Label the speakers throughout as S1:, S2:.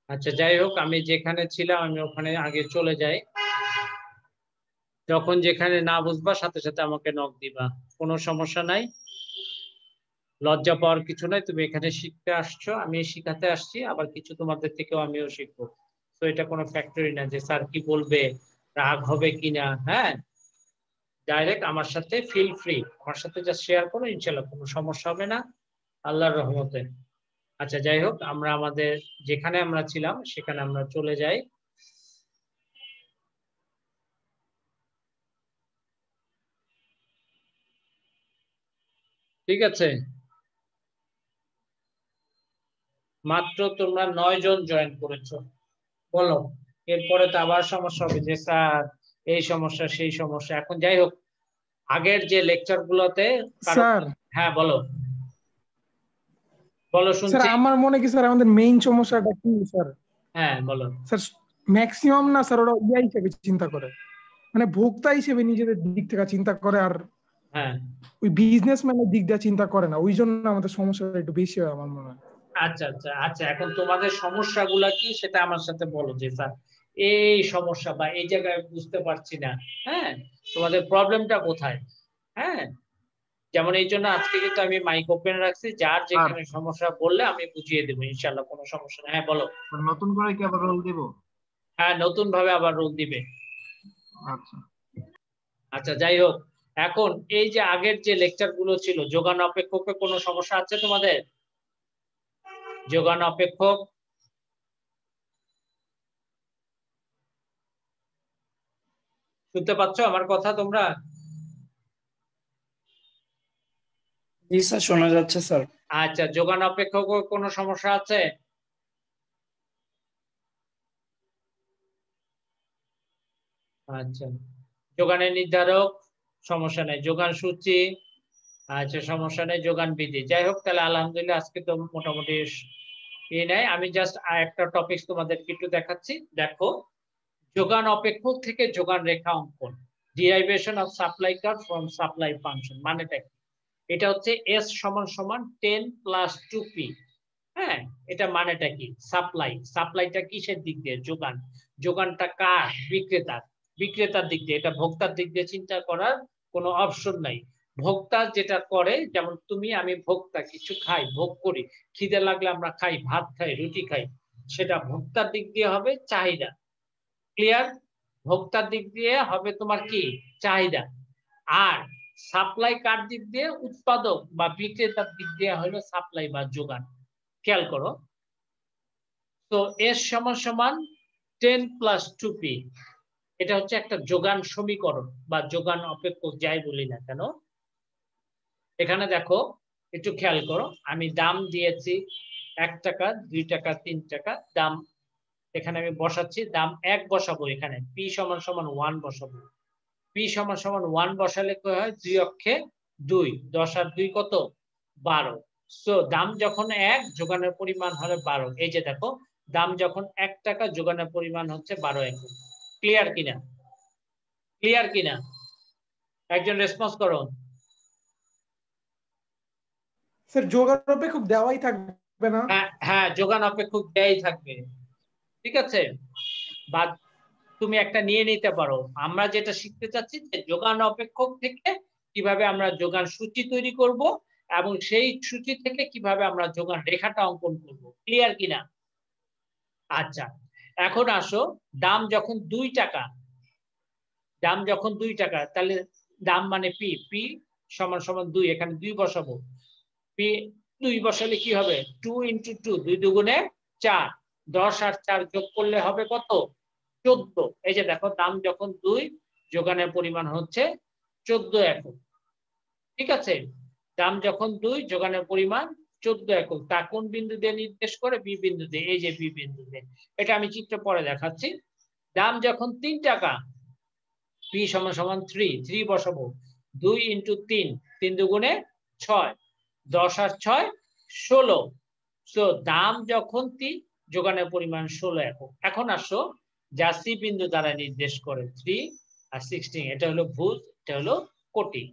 S1: আচ্ছা যাই হোক, আমি যেখানে ছিলাম আমি ওখানে আগে চলে যাই। যখন যেখানে না বুঝবা সাথে সাথে আমাকে নক দিবা, কোনো সমস্যা নাই, লজ্জা পাওয়ার কিছু নাই। তুমি এখানে শিখতে আসছো, আমি শিখাতে আসছি, আবার কিছু তোমাদের থেকেও আমিও শিখবো। তো এটা কোনো ফ্যাক্টরি না যে স্যার কি বলবে, রাগ হবে কিনা। হ্যাঁ, ডাইরেক্ট আমার সাথে ফিল ফ্রি, আমার সাথে জাস্ট শেয়ার করো, ইনশাল্লাহ কোনো সমস্যা হবে না আল্লাহর রহমতে। আচ্ছা যাই হোক, আমরা আমাদের যেখানে আমরা ছিলাম সেখানে আমরা চলে যাই। ঠিক আছে, মাত্র তোমরা 9 জন জয়েন করেছো, বলো। এরপরে তো আবার সমস্যা হবে যে স্যার এই সমস্যা সেই সমস্যা। এখন যাই হোক, আগের যে লেকচার গুলোতে কারো।
S2: স্যার
S1: হ্যাঁ বলো, বলো
S2: স্যার
S1: শুনছি।
S2: আমার মনে কি স্যার আমাদের মেইন সমস্যাটা কি স্যার?
S1: হ্যাঁ বলো।
S2: স্যার ম্যাক্সিমাম না স্যার ওরা ইয়া হিসেবে চিন্তা করে, মানে ভোক্তা হিসেবে নিজেদের দিক থেকে চিন্তা করে, আর
S1: হ্যাঁ
S2: ওই বিজনেসম্যানের দিক দিয়ে চিন্তা করে না। ওই জন্য আমাদের সমস্যাটা একটু বেশি হয় আমার মনে হয়।
S1: আচ্ছা আচ্ছা আচ্ছা, এখন তোমাদের সমস্যাগুলা কি সেটা আমার সাথে বলো যে স্যার এই সমস্যা বা এই জায়গায় বুঝতে পারছি না। হ্যাঁ, তোমাদের প্রবলেমটা কোথায়? হ্যাঁ, যেমন এই জন্য আজকে কিন্তু আমি মাইক ওপেন রাখছি, যার
S3: আর
S1: যেখানে সমস্যা বললে আমি বুঝিয়ে দেবো ইনশাল্লাহ, কোনো সমস্যা নেই। হ্যাঁ বলো।
S3: নতুন করে কি আবার রোল দিব?
S1: হ্যাঁ, নতুন ভাবে আবার রোল দিবে।
S3: আচ্ছা
S1: আচ্ছা যাই হোক, এখন এই যে আগের যে লেকচার গুলো ছিল, যোগান অপেক্ষকে কোনো সমস্যা আছে তোমাদের? যোগান অপেক্ষক শুনতে পাচ্ছ আমার কথা তোমরা?
S4: জি স্যার, শোনা যাচ্ছে স্যার।
S1: আচ্ছা, যোগান অপেক্ষক কোনো সমস্যা আছে? আচ্ছা, যোগানের নির্ধারক সমস্যা নেই, যোগান সূচি আচ্ছা সমস্যা নেই, যোগান বিধি। যাই হোক, তাহলে আলহামদুলিল্লাহ আজকে তো মোটামুটি নাই। আমি জাস্ট একটা টপিক তোমাদেরকে একটু দেখাচ্ছি, দেখো। যোগান অপেক্ষক থেকে যোগান রেখা অঙ্কন, derivation of supply curve from supply function, মানেটা কি? এটা হচ্ছে এস সমান সমান 10 প্লাস 2p। হ্যাঁ, এটা মানেটা কি? সাপ্লাই, সাপ্লাইটা কিসের দিক দিয়ে? যোগান, যোগানটা কার? বিক্রেতার, বিক্রেতার দিক দিয়ে। এটা ভোক্তার দিক দিয়ে চিন্তা করার কোনো অপশন নাই। ভোক্তা যেটা করে, যেমন তুমি আমি ভোক্তা, কিছু খাই, ভোগ করি, খিদে লাগলে আমরা খাই, ভাত খাই, রুটি খাই, সেটা ভোক্তার দিক দিয়ে হবে চাহিদা। ক্লিয়ার? ভোক্তার দিক দিয়ে হবে তোমার কি? চাহিদা। আর সাপ্লাই কার দিক দিয়ে? উৎপাদক বা বিক্রেতার দিক দিয়ে হলো সাপ্লাই বা যোগান। খেয়াল করো। তো এস সমান সমান 10 প্লাস 2p, এটা হচ্ছে একটা যোগান সমীকরণ বা যোগান অপেক্ষক, যাই বলি না কেন। এখানে দেখো, একটু খেয়াল করো, আমি দাম দিয়েছি 1 টাকা, 2 টাকা, 3 টাকা দাম। এখানে আমি বসাচ্ছি দাম 1 বসাবো, এখানে পি সমান সমান 1 বসাবো। পি সমান সমান 1 বসালে কি হয়? 2 অক্ষে 2, 10 আর 2 কত? 12। সো দাম যখন 1, যোগানের পরিমাণ হলো 12। এই যে দেখো, দাম যখন 1 টাকা, যোগানের পরিমাণ হচ্ছে 12 একক। ক্লিয়ার কিনা? ক্লিয়ার কিনা? একজন রেসপন্স করো।
S2: স্যার যোগান অপেক্ষক দেওয়াই থাকবে না?
S1: হ্যাঁ হ্যাঁ, যোগান অপেক্ষক দেয়াই থাকবে। ঠিক আছে, বা তুমি একটা নিয়ে নিতে পারো। আমরা যেটা শিখতে চাচ্ছি যে যোগান অপেক্ষক থেকে কিভাবে আমরা যোগান সূচি তৈরি করব, এবং সেই সূচি থেকে কিভাবে আমরা যোগান রেখাটা অঙ্কন করব। ক্লিয়ার কিনা? আচ্ছা, এখন আসো, দাম যখন 2 টাকা, দাম যখন 2 টাকা, তাহলে দাম মানে পি, পি সমান সমান 2, এখানে 2 বসাবো। পি 2 বসালে কি হবে? 2 ইন্টু 2, 2 দুগুণে 4, 10 আর 4 যোগ করলে হবে কত? 14। এই যে দেখো, দাম যখন 2, যোগানের পরিমাণ হচ্ছে 14 একক। ঠিক আছে, দাম যখন 2, যোগানের পরিমাণ 14 একক। তা কোন বিন্দু দিয়ে নির্দেশ করে? বি বিন্দু দিয়ে। এই যে বি বিন্দু দিয়ে, এটা আমি চিত্র পরে দেখাচ্ছি। দাম যখন 3 টাকা, পি সমান সমান 3, 3 বসাবো। 2 ইন্টু 3, 3 দুগুণে 6, 10 আর 6 16। সো দাম যখন 3, যোগানের পরিমাণ 16 একক। এখন আসো, যা সি বিন্দু দ্বারা নির্দেশ করে 3 আর 16, এটা হলো ভুজ, এটা হলো কোটি।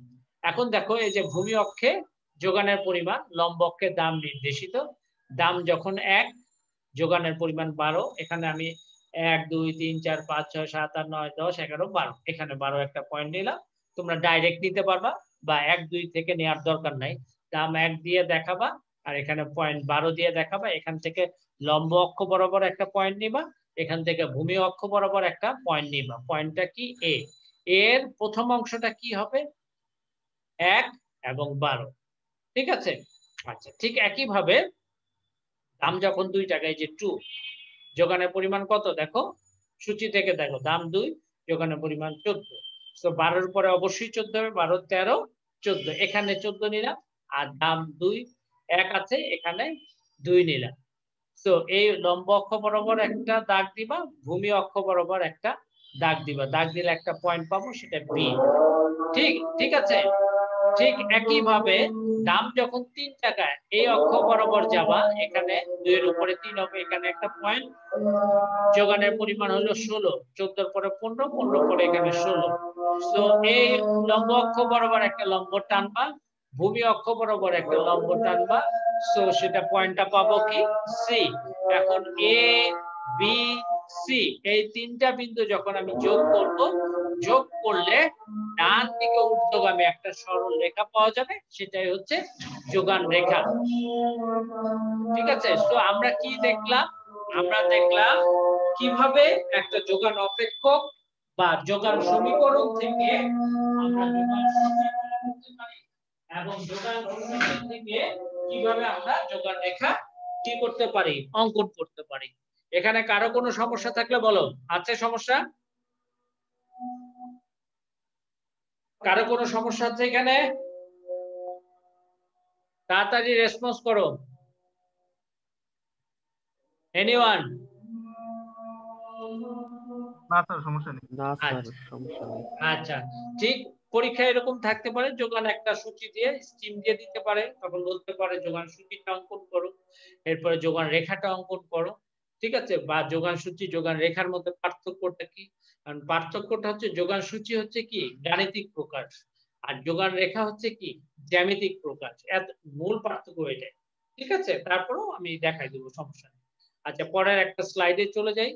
S1: এখন দেখো, এই যে ভূমি অক্ষে যোগানের পরিমাণ, লম্ব অক্ষে দাম নির্দেশিত। দাম যখন 1, যোগানের পরিমাণ 12, এখানে আমি 1 2 3 4 5 6 7 8 9 10 11 12, এখানে 12 একটা পয়েন্ট নিলাম। তোমরা ডাইরেক্ট নিতে পারবা বা 1 2 থেকে নেওয়ার দরকার নাই। দাম 1 দিয়ে দেখাবা আর এখানে পয়েন্ট 12 দিয়ে দেখাবা। এখান থেকে লম্ব অক্ষ বরাবর একটা পয়েন্ট নিবা, এখান থেকে ভূমি অক্ষ বরাবর একটা পয়েন্ট নিবা। পয়েন্টটা কি? এ। এর প্রথম অংশটা কি হবে? 1 এবং 12, ঠিক আছে? আচ্ছা, ঠিক একই ভাবে দাম যখন 2 টাকা, এই যে 2, যোগানের পরিমাণ কত দেখো, সূচি থেকে দেখো, দাম 2, যোগানের পরিমাণ 14। সো 12 এর পরে অবশ্যই 14 হবে, 12 13 14, এখানে 14 নিলাম। আর দাম 2 1 আছে, এখানে 2 নিলাম। সো এই লম্ব অক্ষ বরাবর একটা দাগ দিবা, ভূমি অক্ষ বরাবর একটা দাগ দিবা। দাগ দিলে একটা পয়েন্ট পাবো, সেটা বি। ঠিক আছে? ঠিক একই ভাবে দাম যখন 3 টাকায়, এই অক্ষ বরাবর যাবা, এখানে 2 এর উপরে 3 হবে, এখানে একটা পয়েন্ট। যোগানের পরিমাণ হলো 16, 14 এর পরে 15, 15 পরে এখানে 16। সো এই লম্ব অক্ষ বরাবর একটা লম্ব টানবা, ভূমি অক্ষ বরাবর একটা লম্ব টানবা। সো সেটা পয়েন্টটা পাবো কি? সি। এখন এ বি সি, এই তিনটা বিন্দু যখন আমি যোগ করব, যোগ করলে ডান দিকে ঊর্ধ্বগামী একটা সরল রেখা পাওয়া যাবে, সেটাই হচ্ছে যোগান রেখা। ঠিক আছে? তো আমরা কি দেখলাম? আমরা দেখলাম কিভাবে একটা যোগান অপেক্ষক বা যোগান সমীকরণ থেকে আমরা যোগান সূচি করতে পারি, এবং যোগান সমীকরণ থেকে কিভাবে আমরা যোগান রেখা কি করতে পারি? অঙ্কন করতে পারি। এখানে কারো কোনো সমস্যা থাকলে বলো। আছে সমস্যা? কারো কোনো সমস্যা আছে এখানে? তাড়াতাড়ি রেসপন্স করো। এনিওয়ান?
S3: না স্যার, সমস্যা নেই।
S5: না স্যার, সমস্যা নেই।
S1: আচ্ছা, ঠিক পরীক্ষায় এরকম থাকতে পারে, যোগান একটা সূচি দিয়ে স্কিম দিয়ে দিতে পারে, তখন বলতে পারে যোগান সূচিটা অঙ্কন করো, এরপরে যোগান রেখাটা অঙ্কন করো। ঠিক আছে? বা যোগান সূচি যোগান রেখার মধ্যে পার্থক্যটা কি? কারণ পার্থক্যটা হচ্ছে যোগান সূচি হচ্ছে কি গাণিতিক প্রকাশ, আর যোগান রেখা হচ্ছে কি জ্যামিতিক প্রকাশ। এত মূল পার্থক্য এটাই। ঠিক আছে? তারপরেও আমি দেখাই দেবো, সমস্যা নেই। আচ্ছা, পরের একটা স্লাইডে চলে যাই।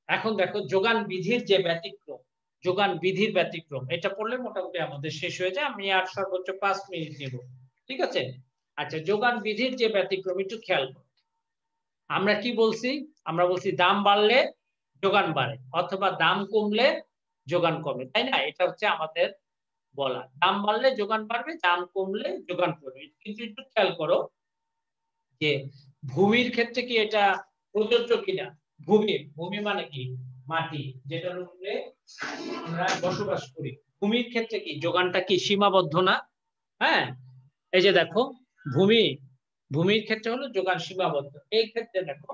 S1: এখন দেখো যোগান বিধির যে ব্যতিক্রম, যোগান বিধির ব্যতিক্রম, এটা পড়লে মোটামুটি আমাদের শেষ হয়ে যায়। আমি আর সর্বোচ্চ 5 মিনিট নিব। ঠিক আছে? আচ্ছা, যোগান বিধির যে ব্যতিক্রম একটু খেয়াল করো। আমরা কি বলছি? আমরা বলছি দাম বাড়লে যোগান বাড়ে, অথবা দাম কমলে যোগান কমে, তাই না? এটা হচ্ছে আমাদের বলা। দাম বাড়লে যোগান বাড়বে, দাম কমলে যোগান কমবে। কিন্তু একটু খেয়াল করো যে ভূমির ক্ষেত্রে কি এটা প্রযোজ্য কিনা। ভূমি মানে কি? মাটি, যেটার উপরে আমরা বসবাস করি। ভূমির ক্ষেত্রে কি যোগানটা কি সীমাবদ্ধ না? হ্যাঁ, এই যে দেখো, ভূমির ক্ষেত্রে হলো যোগান সীমাবদ্ধ। এই ক্ষেত্রে দেখো,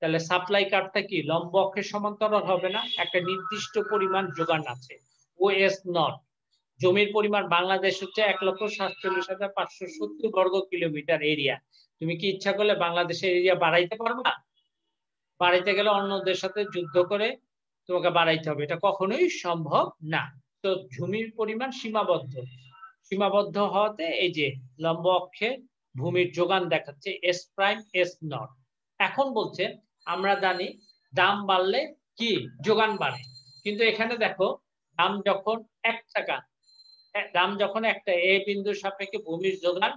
S1: তাহলে সাপ্লাই কার্ভটা কি লম্ব অক্ষের সমান্তরাল হবে না? একটা নির্দিষ্ট পরিমাণ যোগান আছে, ওএস নট। জমির পরিমাণ বাংলাদেশ হচ্ছে 1,47,570 বর্গ কিলোমিটার এরিয়া। তুমি কি ইচ্ছা করলে বাংলাদেশের এরিয়া বাড়াইতে পারবা? বাড়াইতে গেলে অন্যদের সাথে যুদ্ধ করে তোমাকে বাড়াইতে হবে, এটা কখনোই সম্ভব না। তো ভূমির পরিমাণ সীমাবদ্ধ। সীমাবদ্ধ হওয়াতে এই যে লম্ব অক্ষে ভূমির যোগান দেখাচ্ছে এস প্রাইম এস নট। এখন বলছে আমরা জানি দাম বাড়লে কি যোগান বাড়ে, কিন্তু এখানে দেখো দাম যখন 1 টাকা, দাম যখন একটা এ বিন্দুর সাপেক্ষে ভূমির যোগান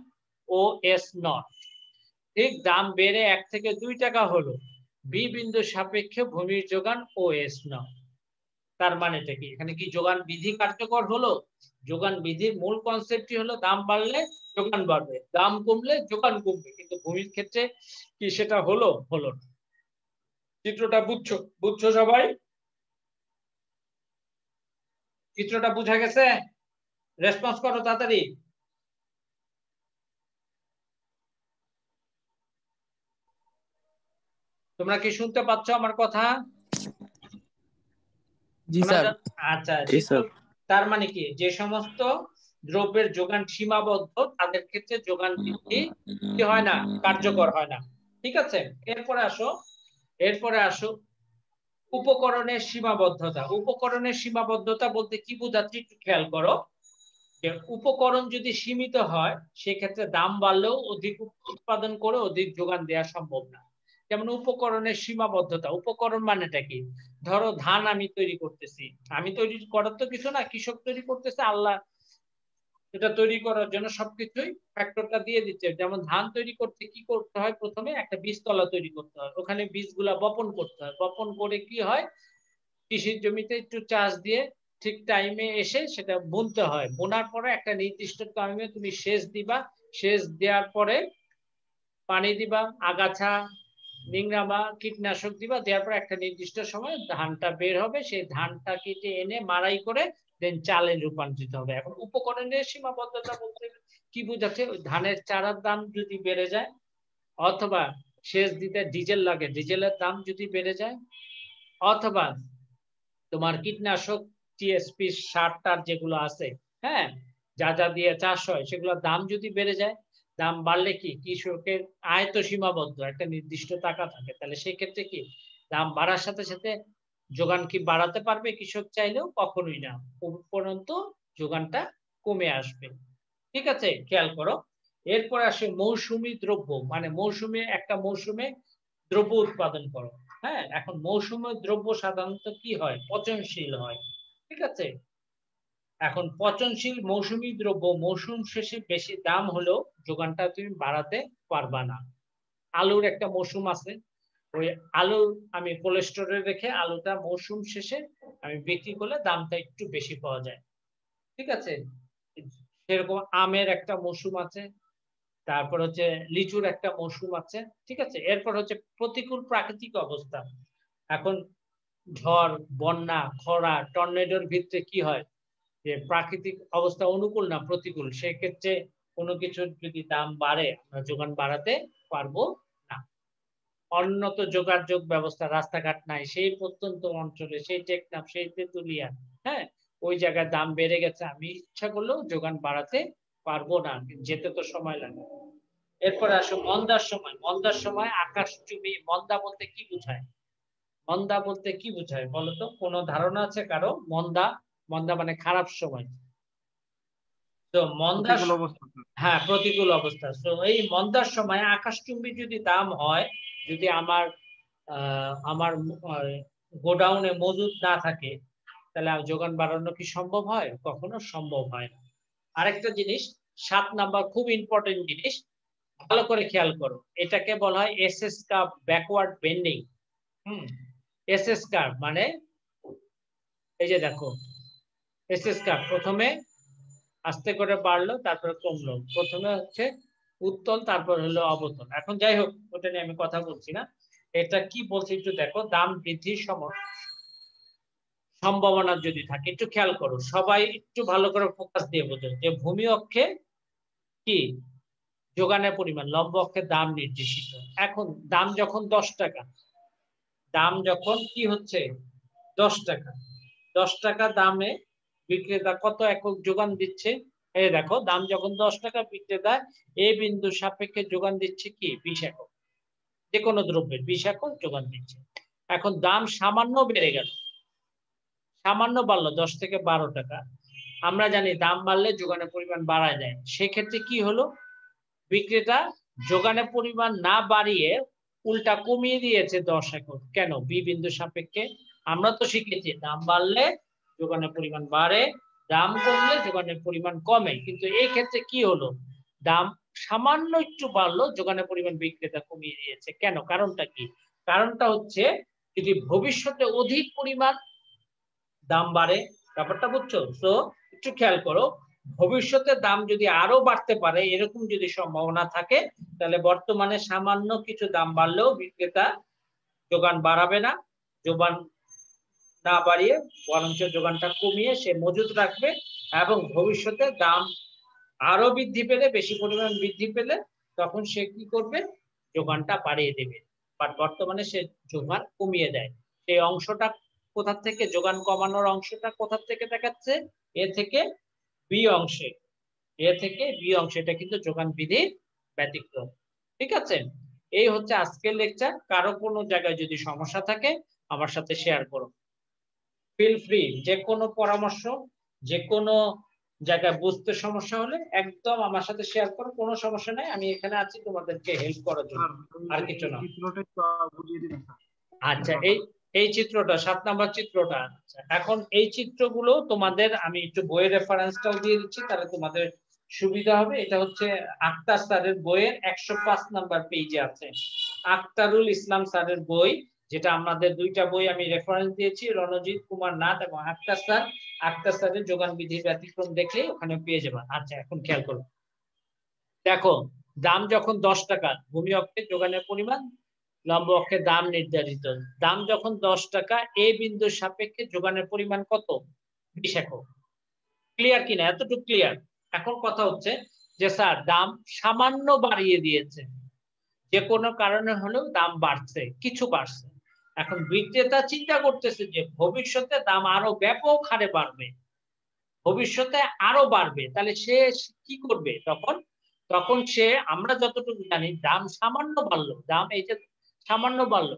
S1: ও এস নট, ঠিক দাম বেড়ে 1 থেকে 2 টাকা হলো, বি বিন্দুর সাপেক্ষে ভূমির যোগান ও এস নট। তার মানেটা কি? এখানে কি যোগান বিধি কার্যকর হলো? যোগান বিধির মূল কনসেপ্টই হলো দাম বাড়লে যোগান বাড়বে, দাম কমলে যোগান কমবে। কিন্তু ভূমির ক্ষেত্রে কি সেটা হলো? হলো না। চিত্রটা বুঝছো সবাই? চিত্রটা বুঝা গেছে? রেসপন্স করো তাড়াতাড়ি। তোমরা কি শুনতে পাচ্ছ আমার কথা?
S5: জি স্যার।
S1: আচ্ছা,
S5: জি স্যার।
S1: তার মানে কি যে সমস্ত দ্রব্যের যোগান সীমাবদ্ধ তাদের ক্ষেত্রে যোগান বৃদ্ধি কি হয় না, কার্যকর হয় না। ঠিক আছে? এরপরে আসো উপকরণের সীমাবদ্ধতা। উপকরণের সীমাবদ্ধতা বলতে কি বোঝাচ্ছি একটু খেয়াল করো। যে উপকরণ যদি সীমিত হয়, সেক্ষেত্রে দাম বাড়লেও অধিক উৎপাদন করে অধিক যোগান দেওয়া সম্ভব না। যেমন উপকরণের সীমাবদ্ধতা। উপকরণ মানেটা কি? ধরো ধান আমি তৈরি করতেছি, আমি তৈরি করার তো কিছু না, কৃষক তৈরি করতেছে, আল্লাহ এটা তৈরি করার জন্য সবকিছুই ফ্যাক্টরটা দিয়ে দিচ্ছে। যেমন ধান তৈরি করতে কি করতে হয়? প্রথমে একটা বীজতলা তৈরি করতে হয়, ওখানে বীজগুলা বপন করতে হয়, বপন করে কি হয়, কৃষির জমিতে একটু চাষ দিয়ে ঠিক টাইমে এসে সেটা বুনতে হয়, বোনার পরে একটা নির্দিষ্ট টাইমে তুমি সেচ দিবা, সেচ দেওয়ার পরে পানি দিবা, আগাছা নিংড়াবা, কীটনাশক দিবা, দেওয়ার পর একটা নির্দিষ্ট সময় ধানটা বের হবে, সেই ধানটা কেটে এনে মাড়াই করে দেন চালে রূপান্তরিত হবে। এখন উপকরণের সীমাবদ্ধতা বলতে কি বোঝাচ্ছে? ধানের চারার দাম যদি বেড়ে যায়, অথবা সেচ দিতে ডিজেল লাগে, ডিজেলের দাম যদি বেড়ে যায়, অথবা তোমার কীটনাশক টিএসপি সার টার যেগুলো আছে, হ্যাঁ, যা যা দিয়ে চাষ হয় সেগুলোর দাম যদি বেড়ে যায়, দাম বাড়লে কি কৃষকের আয় তো সীমাবদ্ধ, একটা নির্দিষ্ট টাকা থাকে, তাহলে সেই ক্ষেত্রে কি দাম বাড়ার সাথে সাথে যোগান কি বাড়াতে পারবে কৃষক চাইলেও? কখনোই না, উপরন্তু যোগানটা কমে আসবে। ঠিক আছে, খেয়াল করো। এরপর আসে মৌসুমী দ্রব্য, মানে মৌসুমে একটা মৌসুমে দ্রব্য উৎপাদন করো। হ্যাঁ, এখন মৌসুমী দ্রব্য সাধারণত কি হয়? পচনশীল হয়। ঠিক আছে, এখন পচনশীল মৌসুমী দ্রব্য মৌসুম শেষে বেশি দাম হলেও যোগানটা তুমি বাড়াতে পারবা না। আলুর একটা মৌসুম আছে, ওই আলু আমি কোল্ড স্টোরে রেখে আলুটা মৌসুম শেষে আমি বিক্রি করলে দামটা একটু বেশি পাওয়া যায়। ঠিক আছে, সেরকম আমের একটা মৌসুম আছে, তারপর হচ্ছে লিচুর একটা মৌসুম আছে। ঠিক আছে, এরপর হচ্ছে প্রতিকূল প্রাকৃতিক অবস্থা। এখন ঝড়, বন্যা, খরা, টর্নেডোর ভিতরে কি হয়, যে প্রাকৃতিক অবস্থা অনুকূল না প্রতিকূল, সেক্ষেত্রে কোনো কিছুর যদি দাম বাড়ে আমরা যোগান বাড়াতে পারবো না। উন্নত যোগাযোগ ব্যবস্থা, রাস্তাঘাট নাই, সেই প্রত্যন্ত অঞ্চলে, সেই টেকনাফ, সেই তেতুলিয়া, হ্যাঁ, ওই জায়গায় দাম বেড়ে গেছে, আমি ইচ্ছা করলেও যোগান বাড়াতে পারবো না, যেতে তো সময় লাগে। এরপরে আসো মন্দার সময়। মন্দার সময় আকাশচুম্বী, মন্দা বলতে কি বোঝায়? মন্দা বলতে কি বোঝায় বলতো? কোনো ধারণা আছে কারো? মন্দা, মন্দা মানে খারাপ সময়। তো মন্দার,
S3: প্রতিকূল অবস্থা স্যার।
S1: হ্যাঁ, প্রতিকূল অবস্থা। তো এই মন্দার সময় আকাশচুম্বী যদি দাম হয়, যদি আমার আমার গোডাউনে মজুদ না থাকে, তাহলে যোগান বাড়ানো কি সম্ভব হয়? কখনো সম্ভব হয় না। আরেকটা জিনিস, 7 নাম্বার খুব ইম্পর্টেন্ট জিনিস, ভালো করে খেয়াল করো, এটাকে বলা হয় SS curve, backward bending. SS curve মানে এই যে দেখো, এসএস কার্ভ প্রথমে আস্তে করে বাড়লো, তারপরে কমলো, প্রথমে হচ্ছে উত্তল, তারপর হলো অবতল। এখন যাই হোক, ওটা নিয়ে আমি কথা বলছি না। এটা কি বলছি একটু দেখো, দাম বৃদ্ধির সম্ভাবনা যদি থাকে, একটু খেয়াল করো, সবাই একটু ভালো করে ফোকাস দিয়ে বোঝো যে ভূমি অক্ষে কি যোগানের পরিমাণ, লম্ব অক্ষে দাম নির্দেশিত। এখন দাম যখন 10 টাকা, দাম যখন কি হচ্ছে 10 টাকা, 10 টাকা দামে বিক্রেতা কত একক যোগান দিচ্ছে? এই দেখো, দাম যখন 10 টাকা, বিক্রেতা এ বিন্দু সাপেক্ষে যোগান দিচ্ছে কি 20 একক, যে কোনো দ্রব্যের 20 একক যোগান দিচ্ছে। এখন দাম সামান্য বেড়ে গেল, সামান্য বাড়লো 10 থেকে 12 টাকা। আমরা জানি দাম বাড়লে যোগানের পরিমাণ বাড়া যায়, সেক্ষেত্রে কি হলো, বিক্রেতা যোগানের পরিমাণ না বাড়িয়ে উল্টা কমিয়ে দিয়েছে 10 একক। কেন? বি বিন্দু সাপেক্ষে। আমরা তো শিখেছি দাম বাড়লে যোগানের পরিমাণ বাড়ে, দাম কমলে যোগানের পরিমাণ কমে, কিন্তু এই ক্ষেত্রে কি হলো, দাম সামান্য একটু বাড়লো, যোগানের পরিমাণ বিক্রেতা কমিয়ে দিয়েছে। কেন? কারণটা কি? কারণটা হচ্ছে যদি ভবিষ্যতে অধিক পরিমাণ দাম বাড়ে, ব্যাপারটা বুঝছো? তো একটু খেয়াল করো, ভবিষ্যতে দাম যদি আরো বাড়তে পারে, এরকম যদি সম্ভাবনা থাকে, তাহলে বর্তমানে সামান্য কিছু দাম বাড়লেও বিক্রেতা যোগান বাড়াবে না, যোগান না বাড়িয়ে বরঞ্চ যোগানটা কমিয়ে সে মজুদ রাখবে, এবং ভবিষ্যতে দাম আরো বৃদ্ধি পেলে, বেশি পরিমাণ বৃদ্ধি পেলে তখন সে কি করবে, যোগানটা বাড়িয়ে দেবে। বাট বর্তমানে সে যোগান কমিয়ে দেয়। সেই অংশটা কোথা থেকে, যোগান কমানোর অংশটা কোথা থেকে দেখাচ্ছে? এ থেকে বি অংশে, এ থেকে বি অংশে, এটা কিন্তু যোগান বিধির ব্যতিক্রম। ঠিক আছে, এই হচ্ছে আজকের লেকচার। কারো কোনো জায়গায় যদি সমস্যা থাকে আমার সাথে শেয়ার করো, ফিল ফ্রি, যে কোনো পরামর্শ, যে কোনো জায়গায় বুঝতে সমস্যা হলে একদম আমার সাথে শেয়ার করো, কোনো সমস্যা নাই, আমি এখানে আছি তোমাদেরকে হেল্প করার জন্য, আর কিছু না।
S3: চিত্রটা একটু বুঝিয়ে দিন স্যার।
S1: আচ্ছা, এই চিত্রটা 7 নাম্বার চিত্রটা। আচ্ছা, এখন এই চিত্রগুলো তোমাদের আমি একটু বইয়ের রেফারেন্সটাও দিয়ে দিচ্ছি, তাহলে তোমাদের সুবিধা হবে। এটা হচ্ছে আক্তার স্যারের বইয়ের 105 নাম্বার পেজে আছে, আক্তারুল ইসলাম স্যারের বই, যেটা আমাদের দুইটা বই আমি রেফারেন্স দিয়েছি, রণজিৎ কুমার নাথ এবং আক্তার স্যার। আক্তার স্যারের যোগান বিধির ব্যতিক্রম দেখলে ওখানে পেয়ে যাবেন। আচ্ছা, এখন খেয়াল করো, দেখো দাম যখন 10 টাকা, ভূমি অক্ষে যোগানের পরিমাণ, লম্ব অক্ষে দাম নির্ধারিত। দাম যখন 10 টাকা, এ বিন্দুর সাপেক্ষে যোগানের পরিমাণ কত? 20 একক। ক্লিয়ার কিনা? এতটুকু ক্লিয়ার? এখন কথা হচ্ছে যে স্যার দাম সামান্য বাড়িয়ে দিয়েছে, যে কোনো কারণে হলেও দাম বাড়ছে, কিছু বাড়ছে। এখন বিক্রেতা চিন্তা করতেছে যে ভবিষ্যতে দাম আরো ব্যাপক হারে বাড়বে, ভবিষ্যতে আরো বাড়বে, তাহলে সে কি করবে তখন? তখন সে, আমরা যতটুকু জানি, দাম সামান্য বাড়লো, দাম এই যে সামান্য বাড়লো,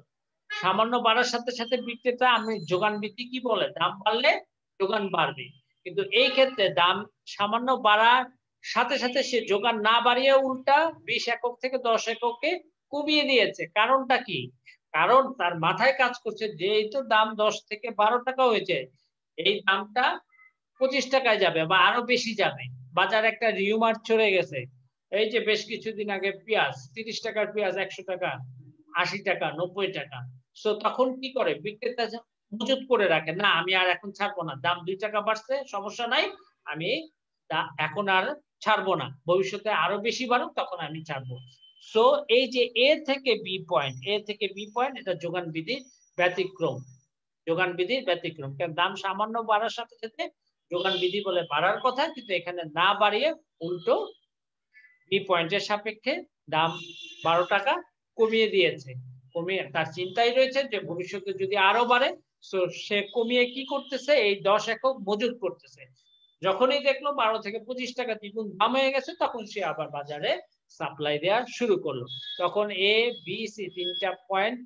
S1: সামান্য বাড়ার সাথে সাথে বিক্রেতা, আমি যোগান বৃদ্ধি কি বলে, দাম বাড়লে যোগান বাড়বে, কিন্তু এই ক্ষেত্রে দাম সামান্য বাড়ার সাথে সাথে সে যোগান না বাড়িয়ে উল্টা 20 একক থেকে 10 এককে কমিয়ে দিয়েছে। কারণটা কি? কারণ তার মাথায় কাজ করছে যে এই তো দাম 10 থেকে 12 টাকা হয়েছে, এই দামটা 25 টাকায় যাবে বা আরো বেশি যাবে। বাজারে একটা রিউমার চলে গেছে, এই যে বেশ কিছুদিন আগে পেঁয়াজ 30 টাকার পেঁয়াজ 100 টাকা, 80 টাকা, 90 টাকা। সো তখন কি করে বিক্রেতা? মজুত করে রাখে, না আমি আর এখন ছাড়বো না, দাম 2 টাকা বাড়ছে, সমস্যা নাই, আমি এখন আর ছাড়বো না, ভবিষ্যতে আরো বেশি বাড়ুক তখন আমি ছাড়বো। সো এই যে এ থেকে বি পয়েন্ট, এ থেকে বি পয়েন্ট, এটা যোগান বিধির ব্যতিক্রম, যোগান বিধির ব্যতিক্রম। কারণ দাম সামান্য বাড়ার সাথে সাথে যোগান বিধি বলে বাড়ার কথা, কিন্তু এখানে না বাড়িয়ে উল্টো বি পয়েন্টের সাপেক্ষে দাম 12 টাকা কমিয়ে দিয়েছে। কমিয়ে তার চিন্তাই রয়েছে যে ভবিষ্যতে যদি আরো বাড়ে, তো সে কমিয়ে কি করতেছে, এই 10 একক মজুত করতেছে। যখনই দেখলো 12 থেকে 25 টাকা দ্বিগুণ দাম হয়ে গেছে, তখন সে আবার বাজারে সাপ্লাই দেওয়া শুরু করলো। তখন এ বি সি তিনটা পয়েন্ট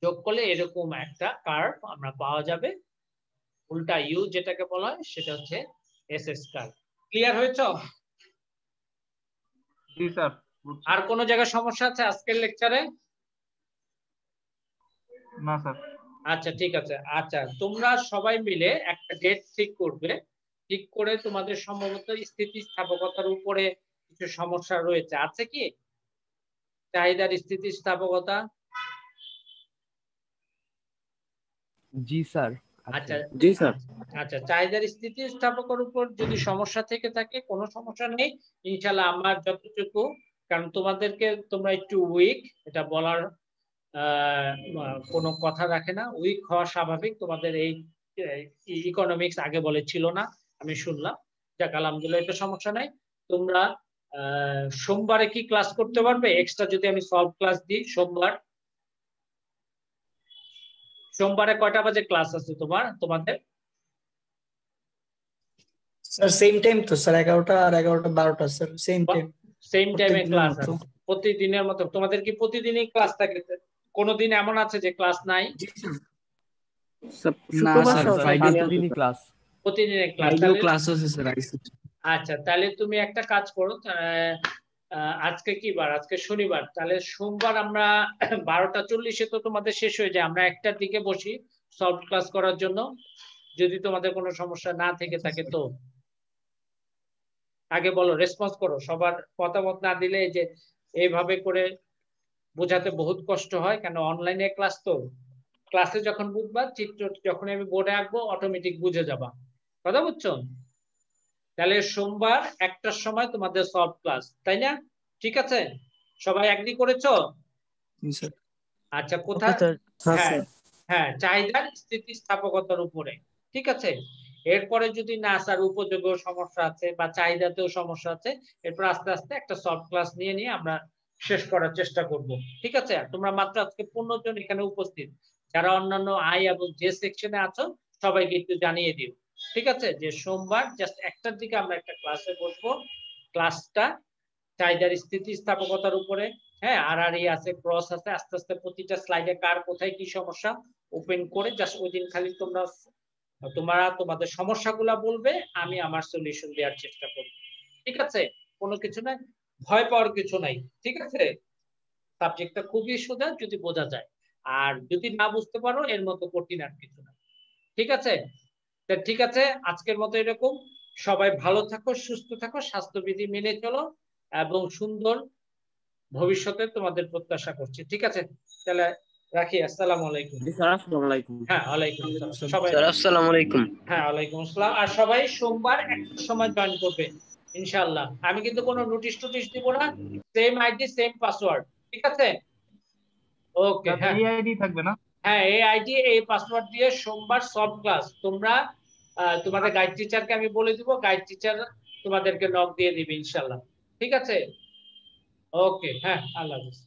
S1: যোগ করলে এরকম একটা কার্ভ আমরা পাওয়া যাবে, উল্টা ইউ যেটাকে বলা হয় সেটা হচ্ছে এসএস কার্ভ। ক্লিয়ার হয়েছে?
S3: জি স্যার।
S1: আর কোন জায়গায় সমস্যা আছে আজকের লেকচারে?
S3: না স্যার।
S1: আচ্ছা, ঠিক আছে। আচ্ছা, তোমরা সবাই মিলে একটা ডেট ঠিক করবে, ঠিক করে তোমাদের সম্ভবত স্থিতিস্থাপকতার উপরে কিছু সমস্যা রয়েছে, আছে কি? চাহিদার স্থিতিস্থাপকতা।
S5: জি স্যার।
S1: আচ্ছা,
S5: জি স্যার।
S1: আচ্ছা, চাহিদার স্থিতিস্থাপকের উপর যদি সমস্যা থেকে থাকে, কোনো সমস্যা নেই, ইনশাআল্লাহ আমার যতটুকু, কারণ তোমাদেরকে, তোমরা একটু উইক, এটা বলার কোনো কথা রাখে না, উইক হওয়া স্বাভাবিক, তোমাদের এই ইকোনমিক্স আগে বলে ছিল না, আমি শুনলাম, যাক আলহামদুলিল্লাহ, এটা সমস্যা নাই। তোমরা সোমবারে কি ক্লাস করতে পারবে? এক্সট্রা যদি আমি সলভ ক্লাস দিই সোমবারে কয়টা বাজে ক্লাস আছে তোমাদের?
S4: স্যার সেম টাইম তো স্যার, 11টা আর 11টা 12টা স্যার, সেম টাইম।
S1: সেম টাইমে ক্লাস
S4: মতো।
S1: আছে প্রতিদিনের মতো? তোমাদের কি প্রতিদিনই ক্লাস থাকে? কোনদিন এমন আছে যে ক্লাস নাই?
S4: না স্যার, ফ্রাইডে
S5: প্রতিদিনই ক্লাস।
S1: প্রতিদিনের ক্লাস?
S4: ক্লাস আছে স্যার।
S1: আচ্ছা, তাহলে তুমি একটা কাজ করো, আজকে কি বার? আজকে শনিবার, তাহলে সোমবার আমরা 12টা 40-এ তো তোমাদের শেষ হয়ে যায়, আমরা 1টার দিকে বসি সলভ ক্লাস করার জন্য, যদি তোমাদের কোনো সমস্যা না থেকে থাকে। তো আগে বলো, রেসপন্স করো, সবার মতামত না দিলে এই যে এইভাবে করে বোঝাতে বহুত কষ্ট হয়, কেন অনলাইনে ক্লাস তো, ক্লাসে যখন বুঝবা, চিত্র যখন আমি বোর্ডে আঁকবো অটোমেটিক বুঝে যাবা, কথা বুঝছো? তাহলে সোমবার 1টার সময় তোমাদের সলভ ক্লাস, তাই না? ঠিক আছে, সবাই এগ্রি করেছো? আচ্ছা, কোথায়? হ্যাঁ হ্যাঁ, চাহিদার স্থিতিস্থাপকতার উপরে, ঠিক আছে। এরপরে যদি না স্যার উপযোগেও সমস্যা আছে বা চাহিদাতেও সমস্যা আছে, এরপর আস্তে আস্তে একটা সলভ ক্লাস নিয়ে আমরা শেষ করার চেষ্টা করব, ঠিক আছে। তোমরা মাত্র আজকে 15 জন এখানে উপস্থিত, যারা অন্যান্য আই এবং জে সেকশনে আছো সবাইকে একটু জানিয়ে দিও, ঠিক আছে, যে সোমবার জাস্ট 1টার দিকে আমরা একটা ক্লাসে বসবো। ক্লাসটা চাহিদার স্থিতিস্থাপকতার উপরে, হ্যাঁ, আরআরই আছে, ক্রস আছে, আস্তে আস্তে প্রতিটা স্লাইডে কার কোথায় কি সমস্যা ওপেন করে জাস্ট ওই দিন খালি তোমরা তোমরা তোমাদের সমস্যাগুলা বলবে, আমি আমার সলিউশন দেওয়ার চেষ্টা করব। ঠিক আছে? কোনো কিছু নাই, ভয় পাওয়ার কিছু নাই। ঠিক আছে? সাবজেক্টটা খুবই সোজা যদি বোঝা যায়। আর যদি না বুঝতে পারো এর মতো কঠিন আর কিছু না। ঠিক আছে? তা ঠিক আছে, আজকের মতো এরকম। সবাই ভালো থাকো, সুস্থ থাকো, স্বাস্থ্যবিধি মেনে চলো এবং সুন্দর ভবিষ্যতে তোমাদের প্রত্যাশা করছি। ঠিক আছে? তাহলে রাখি। আসসালামু আলাইকুম।
S5: জি স্যার, আসসালামু আলাইকুম।
S1: হ্যাঁ, ওয়ালাইকুম আসসালাম। সবাই
S6: স্যার আসসালামু আলাইকুম।
S1: হ্যাঁ, ওয়ালাইকুম আসসালাম। আর সবাই সোমবার একটা সময় জয়েন করবে ইনশাআল্লাহ। আমি কিন্তু কোনো নোটিশ টোটিশ দিব না। Same ID same password. ঠিক আছে? ওকে,
S3: স্যার
S1: হ্যাঁ।
S3: এই আইডি থাকবে না?
S1: হ্যাঁ, এই আইডি এই পাসওয়ার্ড দিয়ে সোমবার সব ক্লাস তোমরা তোমাদের গাইড টিচারকে আমি বলে দিব, গাইড টিচার তোমাদেরকে নক দিয়ে দিবে ইনশাআল্লাহ। ঠিক আছে? ওকে, হ্যাঁ, আল্লাহ হাফেজ।